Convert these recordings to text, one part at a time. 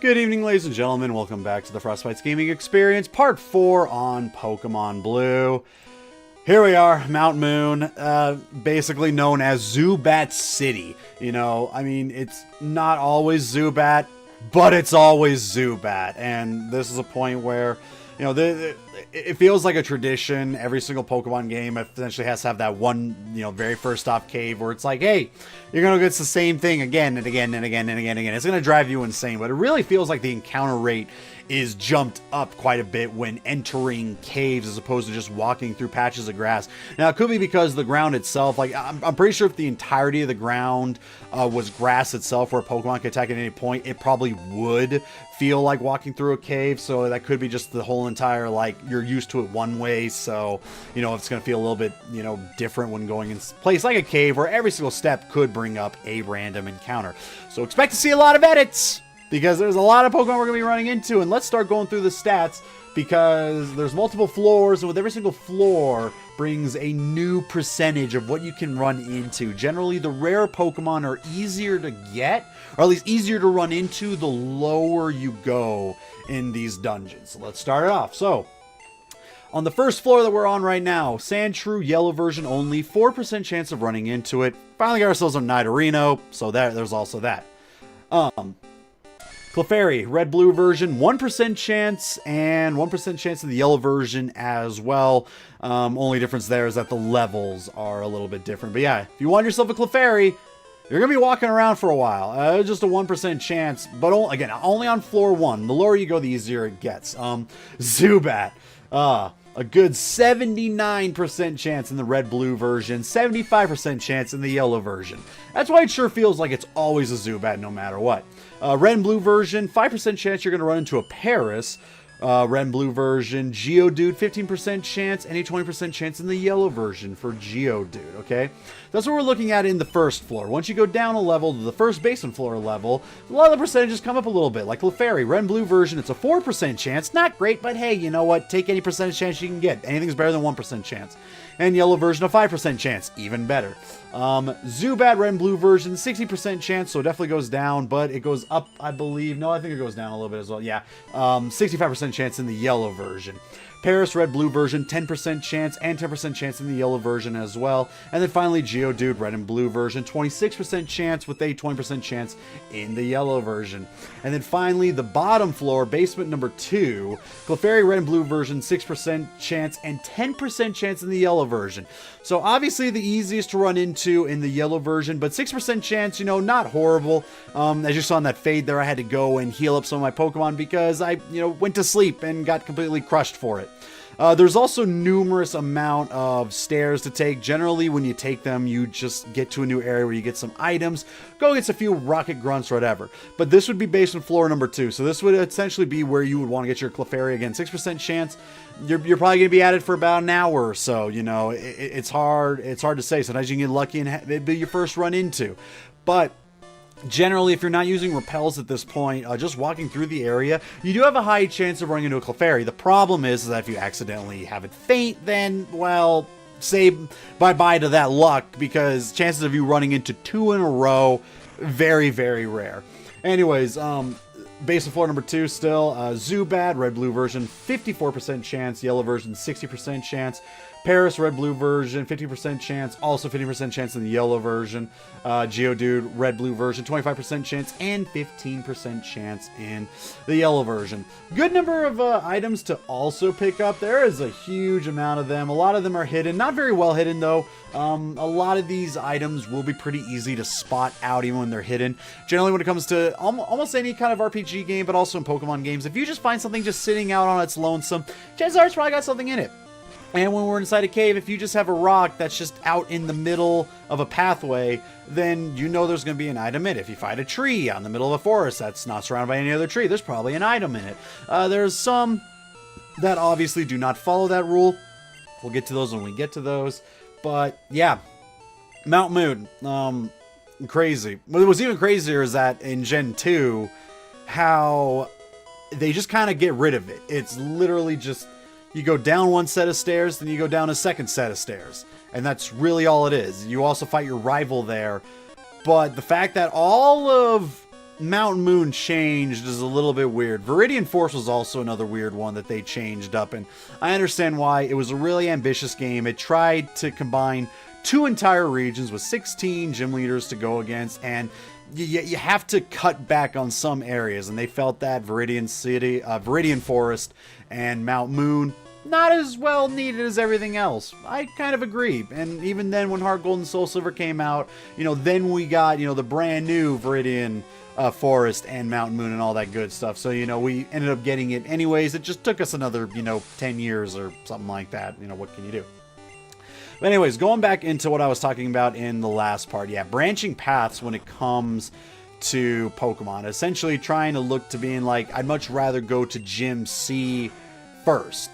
Good evening, ladies and gentlemen. Welcome back to the FrostBytez Gaming Experience, Part 4 on Pokemon Blue. Here we are, Mount Moon, basically known as Zubat City. You know, I mean, it's not always Zubat, but it's always Zubat. And this is a point where, you know, it feels like a tradition. Every single Pokemon game essentially has to have that one, you know, very first stop cave where it's like, hey, you're going to get the same thing again and again and again and again and again. It's going to drive you insane, but it really feels like the encounter rate is jumped up quite a bit when entering caves as opposed to just walking through patches of grass. Now, it could be because the ground itself, like, I'm pretty sure if the entirety of the ground was grass itself where Pokemon could attack at any point, it probably would feel like walking through a cave. So that could be just the whole entire, like, you're used to it one way, so, you know, it's going to feel a little bit, you know, different when going in place like a cave where every single step could bring up a random encounter. So expect to see a lot of edits, because there's a lot of Pokemon we're going to be running into. And let's start going through the stats, because there's multiple floors, and with every single floor brings a new percentage of what you can run into. Generally, the rare Pokemon are easier to get, or at least easier to run into, the lower you go in these dungeons. So let's start it off. So, on the first floor that we're on right now, Sandshrew, yellow version only, 4% chance of running into it. Finally got ourselves a Nidorino, so there's also that. Clefairy, red-blue version, 1% chance, and 1% chance in the yellow version as well. Only difference there is that the levels are a little bit different. But yeah, if you want yourself a Clefairy, you're going to be walking around for a while. Just a 1% chance, but again, only on floor 1. The lower you go, the easier it gets. Zubat. A good 79% chance in the red-blue version, 75% chance in the yellow version. That's why it sure feels like it's always a Zubat no matter what. Red and blue version, 5% chance you're going to run into a Paris. Red and blue version, Geodude, 15% chance, and a 20% chance in the yellow version for Geodude, okay? That's what we're looking at in the first floor. Once you go down a level to the first basement floor level, a lot of the percentages come up a little bit. Like Clefairy, red and blue version, it's a 4% chance. Not great, but hey, you know what? Take any percentage chance you can get. Anything's better than 1% chance. And yellow version, a 5% chance. Even better. Zubat, red and blue version, 60% chance, so it definitely goes down, but it goes up, I believe. No, I think it goes down a little bit as well. Yeah, 65% chance in the yellow version. Paris, red, blue version, 10% chance, and 10% chance in the yellow version as well. And then finally, Geodude, red and blue version, 26% chance with a 20% chance in the yellow version. And then finally, the bottom floor, basement number 2, Clefairy, red and blue version, 6% chance, and 10% chance in the yellow version. So obviously the easiest to run into in the yellow version, but 6% chance, you know, not horrible. As you saw in that fade there, I had to go and heal up some of my Pokemon because I, you know, went to sleep and got completely crushed for it. There's also numerous amount of stairs to take. Generally, when you take them, you just get to a new area where you get some items, go get a few rocket grunts or whatever. But this would be based on floor number 2. So this would essentially be where you would want to get your Clefairy. Again, 6% chance. You're probably going to be at it for about an hour or so. You know, it's hard to say. Sometimes you can get lucky and it'd be your first run into. But generally, if you're not using repels at this point, just walking through the area, you do have a high chance of running into a Clefairy. The problem is that if you accidentally have it faint, then, well, say bye-bye to that luck, because chances of you running into 2 in a row, very, very rare. Anyways, base of floor number 2 still, Zubat, red-blue version, 54% chance, yellow version, 60% chance. Paris, red-blue version, 50% chance, also 50% chance in the yellow version. Geodude, red-blue version, 25% chance, and 15% chance in the yellow version. Good number of items to also pick up. There is a huge amount of them. A lot of them are hidden. Not very well hidden, though. A lot of these items will be pretty easy to spot out even when they're hidden. Generally, when it comes to almost any kind of RPG game, but also in Pokemon games, if you just find something just sitting out on its lonesome, chances are it's probably got something in it. And when we're inside a cave, if you just have a rock that's just out in the middle of a pathway, then you know there's going to be an item in it. If you find a tree out in the middle of a forest that's not surrounded by any other tree, there's probably an item in it. There's some that obviously do not follow that rule. We'll get to those when we get to those. But yeah, Mount Moon, crazy. What was even crazier is that in Gen 2, how they just kind of get rid of it. It's literally just, you go down one set of stairs, then you go down a second set of stairs. And that's really all it is. You also fight your rival there. But the fact that all of Mountain Moon changed is a little bit weird. Viridian Force was also another weird one that they changed up, and I understand why. It was a really ambitious game. It tried to combine 2 entire regions with 16 gym leaders to go against, and you have to cut back on some areas, and they felt that Viridian Forest and Mount Moon not as well needed as everything else. I kind of agree. And even then, when Heart Gold and Soul Silver came out, then we got, the brand new Viridian Forest and Mountain Moon and all that good stuff. So, we ended up getting it anyways. It just took us another, 10 years or something like that. What can you do? But anyways, going back into what I was talking about in the last part. Yeah, branching paths when it comes to Pokemon. Essentially trying to look to being like, I'd much rather go to Gym C first,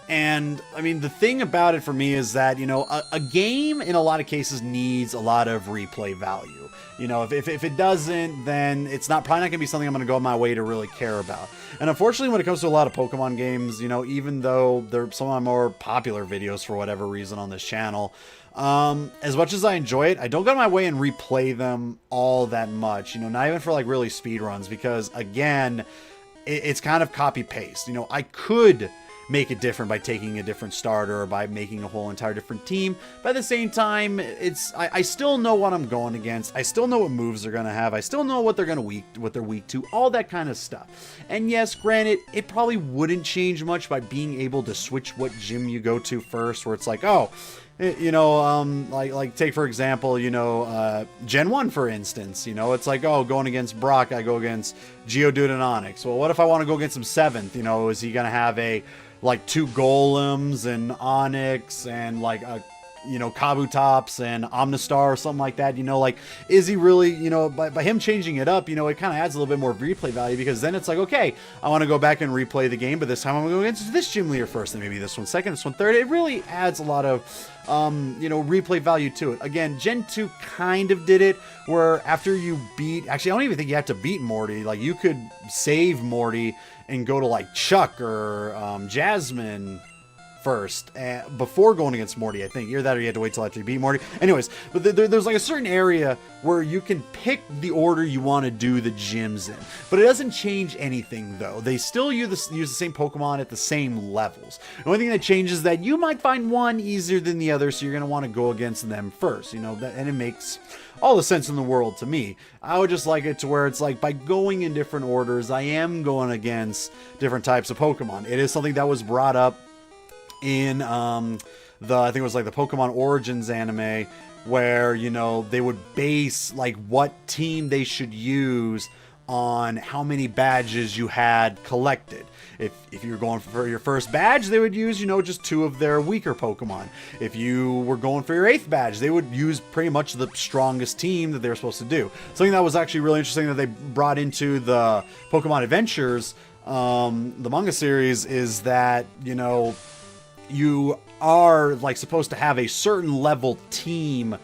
and I mean, the thing about it for me is that, a game in a lot of cases needs a lot of replay value. If it doesn't, then it's probably not gonna be something I'm gonna go my way to really care about. And unfortunately, when it comes to a lot of Pokemon games, even though they're some of my more popular videos for whatever reason on this channel, as much as I enjoy it, I don't go my way and replay them all that much, not even for like really speed runs, because again, it's kind of copy paste. I could make it different by taking a different starter or by making a whole entire different team, but at the same time, I still know what I'm going against. I still know what moves they're gonna have. I still know what they're weak to, all that kind of stuff. And yes, granted, it probably wouldn't change much by being able to switch what gym you go to first, where it's like, oh, like take for example, Gen 1, for instance, it's like, oh, going against Brock, I go against Geodude and Onix. Well, what if I want to go against him 7th? Is he going to have like 2 Golems and Onix and like a, Kabutops and Omnistar or something like that, like, is he really, by him changing it up, it kind of adds a little bit more replay value, because then it's like, okay, I want to go back and replay the game, but this time I'm going to go against this gym leader first, and maybe this one second, this one third. It really adds a lot of, replay value to it. Again, Gen 2 kind of did it, where after you actually, I don't even think you have to beat Morty. Like, you could save Morty and go to like Chuck or Jasmine first before going against Morty, I think. Either that or you had to wait till after you beat Morty. Anyways, but there's like a certain area where you can pick the order you want to do the gyms in, but it doesn't change anything though. They still use the same Pokemon at the same levels. The only thing that changes is that you might find one easier than the other, so you're going to want to go against them first, and it makes all the sense in the world to me. I would just like it to where it's like, by going in different orders, I am going against different types of Pokemon. It is something that was brought up in I think it was like the Pokemon Origins anime, where they would base like what team they should use on how many badges you had collected. If you were going for your first badge, they would use, just 2 of their weaker Pokemon. If you were going for your 8th badge, they would use pretty much the strongest team that they were supposed to do. Something that was actually really interesting that they brought into the Pokemon Adventures, the manga series, is that, you are like supposed to have a certain level team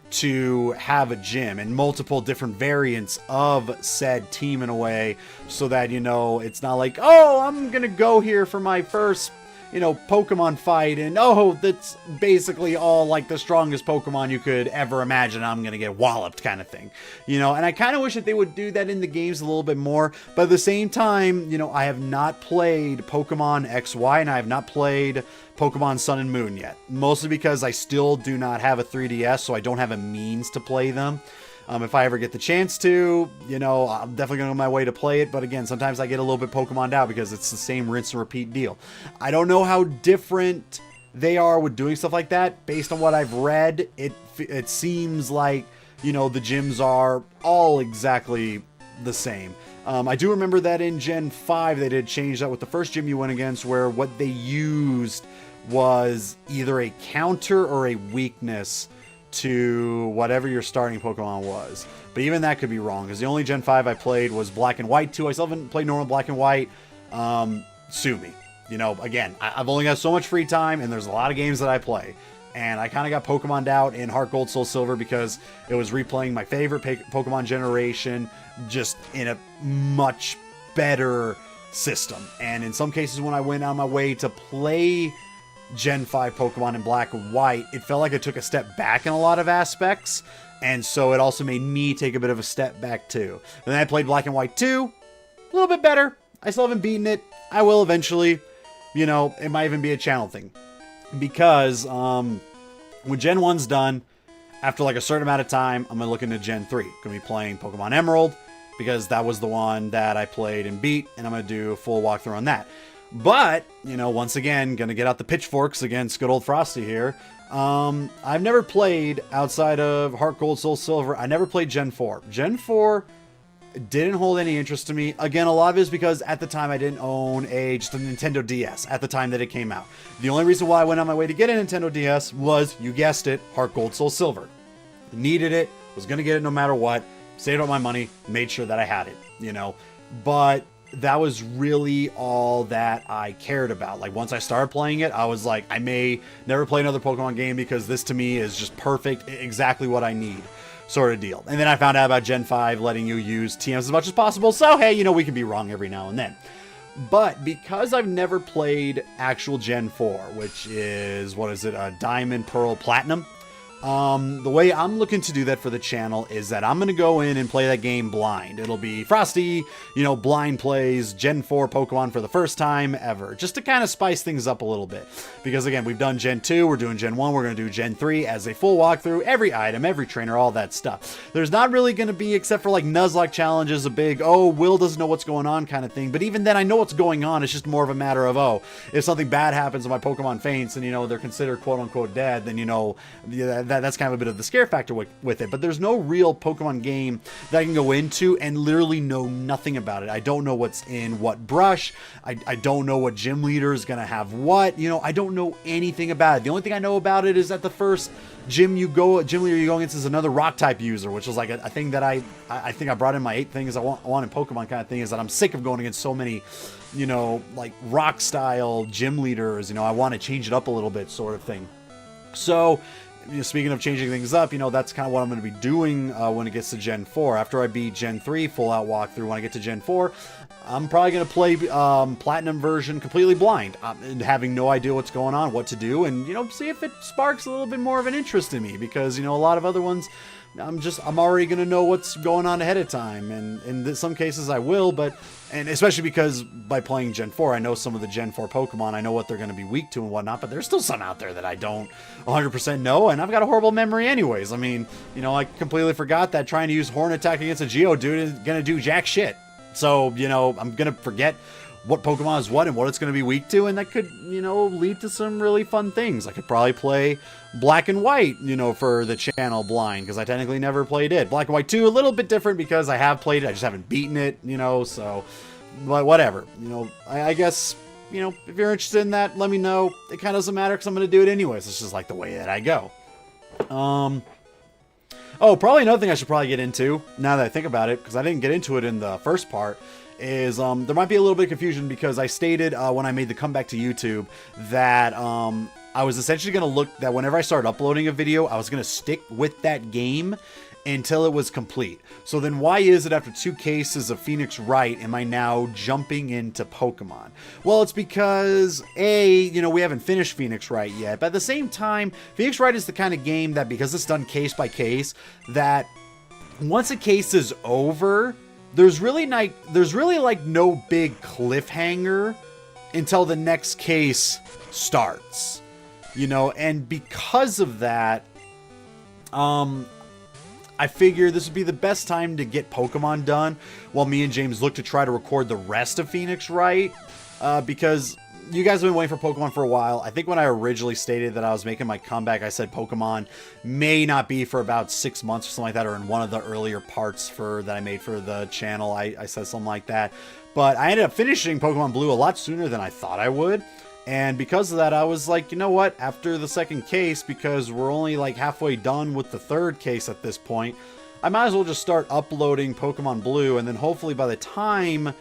to have a gym, and multiple different variants of said team in a way, so that, it's not like, oh, I'm gonna go here for my first, Pokemon fight, and oh, that's basically all like the strongest Pokemon you could ever imagine, I'm gonna get walloped kind of thing. And I kind of wish that they would do that in the games a little bit more, but at the same time, I have not played Pokemon XY, and I have not played Pokemon Sun and Moon yet, mostly because I still do not have a 3DS, so I don't have a means to play them. If I ever get the chance to, I'm definitely going to go my way to play it. But again, sometimes I get a little bit Pokemoned out because it's the same rinse and repeat deal. I don't know how different they are with doing stuff like that. Based on what I've read, it seems like, the gyms are all exactly the same. I do remember that in Gen 5, they did change that with the first gym you went against, where what they used was either a counter or a weakness to whatever your starting Pokemon was. But even that could be wrong, because the only Gen 5 I played was Black and White 2. I still haven't played normal Black and White. Sue me. Again, I've only got so much free time, and there's a lot of games that I play. And I kind of got Pokemoned out in Heart Gold, Soul Silver, because it was replaying my favorite Pokemon generation, just in a much better system. And in some cases, when I went on my way to play Gen 5 Pokemon in Black and White, it felt like I took a step back in a lot of aspects. And so it also made me take a bit of a step back too. And then I played Black and White 2, a little bit better. I still haven't beaten it. I will eventually. You know, it might even be a channel thing. Because when Gen 1's done, after like a certain amount of time, I'm going to look into Gen 3. I'm going to be playing Pokemon Emerald, because that was the one that I played and beat, and I'm going to do a full walkthrough on that. But, you know, once again, going to get out the pitchforks against good old Frosty here. I've never played, outside of Heart Gold, Soul Silver, I never played Gen 4. Gen 4 didn't hold any interest to me. Again, a lot of it is because at the time I didn't own just a Nintendo DS at the time that it came out. The only reason why I went on my way to get a Nintendo DS was, you guessed it, Heart Gold, Soul Silver. Needed it, was going to get it no matter what, saved up my money, made sure that I had it, you know. But that was really all that I cared about. Like, once I started playing it, I was like, I may never play another Pokemon game, because this to me is just perfect, exactly what I need, sort of deal. And then I found out about Gen 5 letting you use TMs as much as possible, so hey, you know, we can be wrong every now and then. But because I've never played actual Gen 4, which is, what is it, Diamond, Pearl, Platinum, the way I'm looking to do that for the channel is that I'm going to go in and play that game blind. It'll be Frosty, you know, blind plays Gen 4 Pokemon for the first time ever, just to kind of spice things up a little bit. Because again, we've done Gen 2, we're doing Gen 1, we're going to do Gen 3 as a full walkthrough, every item, every trainer, all that stuff. There's not really going to be, except for like Nuzlocke challenges, a big, oh, Will doesn't know what's going on kind of thing. But even then, I know what's going on. It's just more of a matter of, oh, if something bad happens and my Pokemon faints and, you know, they're considered quote unquote dead, then, you know, that's kind of a bit of the scare factor with it. But there's no real Pokemon game that I can go into and literally know nothing about it. I don't know what's in what brush. I don't know what gym leader is going to have what. You know, I don't know anything about it. The only thing I know about it is that the first gym leader you go against is another rock type user, which was like a thing that I think I brought in my 8 things I want in Pokemon kind of thing, is that I'm sick of going against so many, you know, like rock style gym leaders. You know, I want to change it up a little bit, sort of thing. So, you know, speaking of changing things up, you know, that's kind of what I'm going to be doing when it gets to Gen 4. After I beat Gen 3, full out walkthrough, when I get to Gen 4, I'm probably going to play Platinum version completely blind, and having no idea what's going on, what to do, and, you know, see if it sparks a little bit more of an interest in me, because, you know, a lot of other ones, I'm already going to know what's going on ahead of time, and in some cases I will, and especially because by playing Gen 4, I know some of the Gen 4 Pokemon, I know what they're going to be weak to and whatnot, but there's still some out there that I don't 100% know, and I've got a horrible memory anyways. I mean, you know, I completely forgot that trying to use Horn Attack against a Geodude is going to do jack shit. So, you know, I'm going to forget what Pokemon is what and what it's going to be weak to, and that could, you know, lead to some really fun things. I could probably play Black and White, you know, for the channel blind, because I technically never played it. Black and White 2, a little bit different because I have played it, I just haven't beaten it, you know, so, but whatever. You know, I guess, you know, if you're interested in that, let me know. It kind of doesn't matter because I'm going to do it anyways. It's just like the way that I go. Oh, probably another thing I should probably get into, now that I think about it, because I didn't get into it in the first part, is there might be a little bit of confusion, because I stated when I made the comeback to YouTube that I was essentially going to look that whenever I started uploading a video, I was going to stick with that game until it was complete. So then why is it after 2 cases of Phoenix Wright am I now jumping into Pokemon? Well, it's because you know, we haven't finished Phoenix Wright yet, but at the same time, Phoenix Wright is the kind of game that, because it's done case by case, that once a case is over, there's really like no big cliffhanger until the next case starts, you know. And because of that, I figure this would be the best time to get Pokemon done while me and James look to try to record the rest of Phoenix Wright, because you guys have been waiting for Pokemon for a while. I think when I originally stated that I was making my comeback, I said Pokemon may not be for about 6 months or something like that, or in one of the earlier parts that I made for the channel, I said something like that. But I ended up finishing Pokemon Blue a lot sooner than I thought I would. And because of that, I was like, you know what, after the second case, because we're only like halfway done with the third case at this point, I might as well just start uploading Pokemon Blue, and then hopefully by the time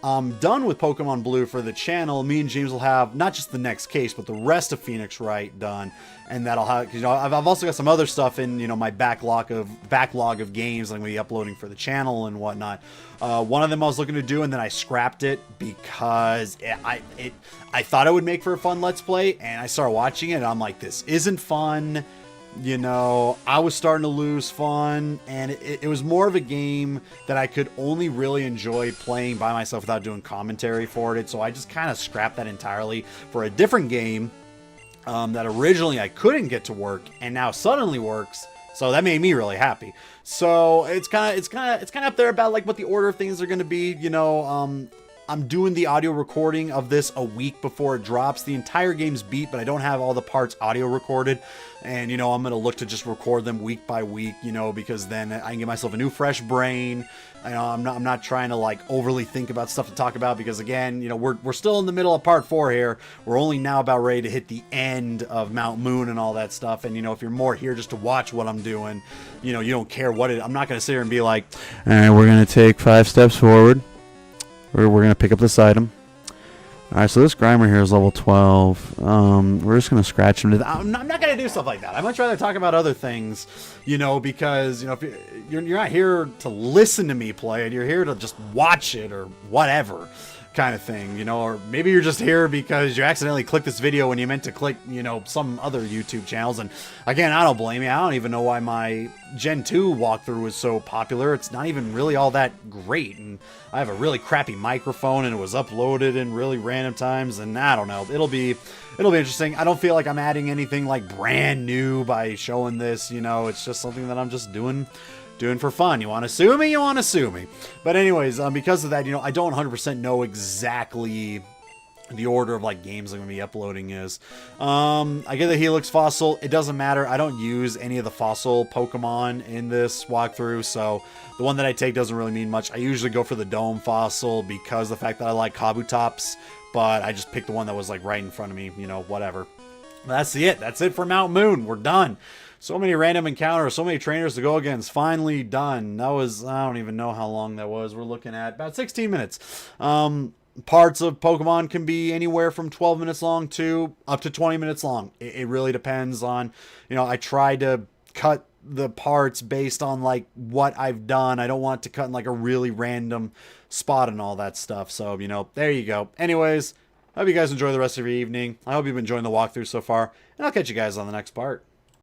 I'm done with Pokemon Blue for the channel, me and James will have not just the next case, but the rest of Phoenix Wright done. And that'll have, you know, I've also got some other stuff in, you know, my backlog of games I'm going to be uploading for the channel and whatnot. One of them I was looking to do, and then I scrapped it because I thought it would make for a fun Let's Play, and I started watching it, and I'm like, this isn't fun. you know, I was starting to lose fun, and it was more of a game that I could only really enjoy playing by myself without doing commentary for it. So I just kind of scrapped that entirely for a different game that originally I couldn't get to work, and now suddenly works. So that made me really happy. So it's kind of up there about like what the order of things are going to be. You know, I'm doing the audio recording of this a week before it drops. The entire game's beat, but I don't have all the parts audio recorded. And, you know, I'm going to look to just record them week by week, you know, because then I can get myself a new fresh brain. You know, I'm not trying to like overly think about stuff to talk about because, again, you know, we're still in the middle of part 4 here. We're only now about ready to hit the end of Mount Moon and all that stuff. And, you know, if you're more here just to watch what I'm doing, you know, you don't care what I'm not going to sit here and be like, all right, we're going to take 5 steps forward. We're going to pick up this item. All right, so this Grimer here is level 12. We're just going to scratch him. I'm not going to do stuff like that. I'd much rather talk about other things, you know, because, you know, if you're not here to listen to me play it. You're here to just watch it or whatever kind of thing, you know, or maybe you're just here because you accidentally clicked this video when you meant to click, you know, some other YouTube channels. And again, I don't blame you. I don't even know why my Gen 2 walkthrough was so popular. It's not even really all that great. And I have a really crappy microphone and it was uploaded in really random times. And I don't know. It'll be interesting. I don't feel like I'm adding anything like brand new by showing this, you know, it's just something that I'm just doing for fun. You want to sue me? You want to sue me. But anyways, because of that, you know, I don't 100% know exactly the order of like games I'm going to be uploading is. I get the Helix fossil. It doesn't matter. I don't use any of the fossil Pokemon in this walkthrough, so the one that I take doesn't really mean much. I usually go for the Dome fossil because of the fact that I like Kabutops, but I just picked the one that was like right in front of me, you know, whatever. That's it. That's it for Mount Moon. We're done. So many random encounters, so many trainers to go against. Finally done. That was, I don't even know how long that was. We're looking at about 16 minutes. Parts of Pokemon can be anywhere from 12 minutes long to up to 20 minutes long. It really depends on, you know, I try to cut the parts based on like what I've done. I don't want it to cut in like a really random spot and all that stuff. So, you know, there you go. Anyways, I hope you guys enjoy the rest of your evening. I hope you've been enjoying the walkthrough so far, and I'll catch you guys on the next part.